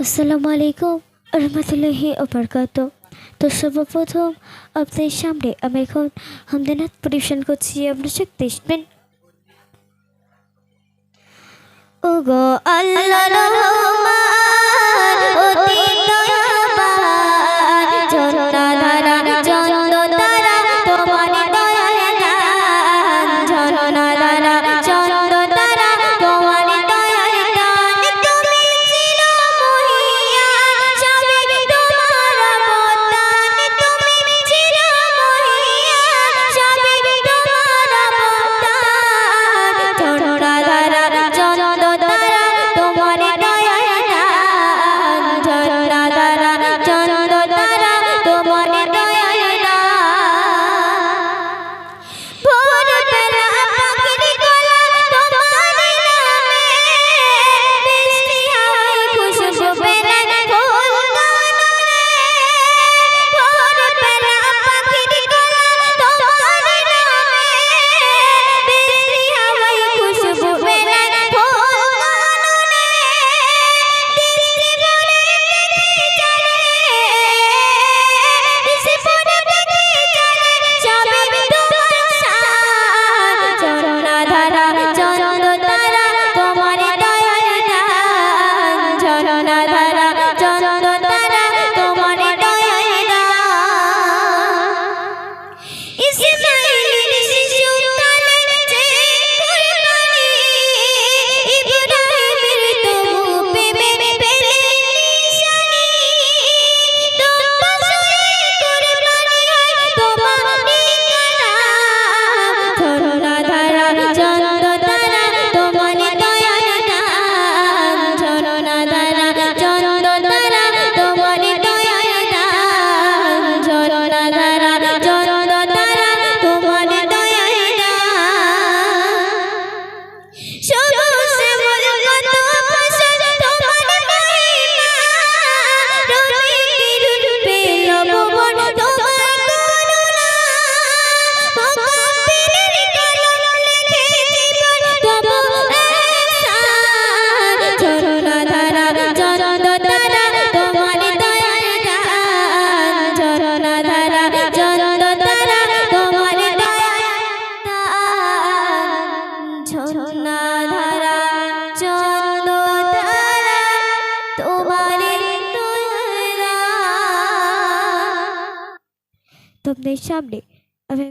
আসসালামু আলাইকুম রহমতুল্লাহি ওবরকাতুহ। তো সর্বপ্রথম আপনাদের সামনে আমি এখন হামদানাথ পরিবেশন করছি, আপনার সাথে দেখবেন। ও গো আল্লাহ রহমান অতি দয়াবান, ঝর্ণাধারা চন্দ্রধারা তোমার দয়ার দান, ঝর্ণাধারা চন্দ্রধারা তোমার দয়ার দান। তুমি ছিল মহিয়ান, সবে তোমার অবদান। তুমি ছিল মহিয়ান, সবে তোমার অবদান। ঝর্ণাধারা চন্দ্রধারা তোমার দয়ার দান, ঝর্ণাধারা চন্দ্রধারা তোমার দয়ার দান। ভোরবেলা পাখির গলা তোমার নামে, বৃষ্টি হয় খুশবু বেলায় ফুল গানে। ভোরবেলা পাখির গলা তোমার নামে, বৃষ্টি হয় খুশবু বেলায় ফুল গানে। দৃষ্টি ভরে দেখে জানে, দৃষ্টি ভরে দেখে জানে সবই তোমার শান। ঝর্ণাধারা চন্দ্রধারা তোমার দয়ার দান, ঝর্ণাধারা চন্দ্রধারা তোমার দয়ার দান। ইসমাইলের শিশুকালে যে কুরবানি, ইব্রাহিমের তবু প্রেমে পেলে নিশানি। তোমার সুরে কুরবানি হয় তোমারই কালাম, ঝর্ণাধারা চন্দ্রধারা তোমার দয়ার দান, ঝর্ণাধারা চন্দ্রধারা তোমার দয়ার দান, ঝর্ণাধারা চন্দ্রধারা তোমার দয়ার দান। সবুজ শ্যামল কত ফসল তোমার মহিমা, রবি কিরণ পেল ভুবন তোমার করুণা। মুকাদ্দিরের কলম লিখে জীবন তবু এহসান, ঝর্ণাধারা চন্দ্রধারা তোমার দয়ার দান, ঝর্ণাধারা চন্দ্রধারা তোমার দয়ার দান, ঝর্ণাধারা চন্দ্রধারা তোমার দয়ার দান। তোমাদের সামনে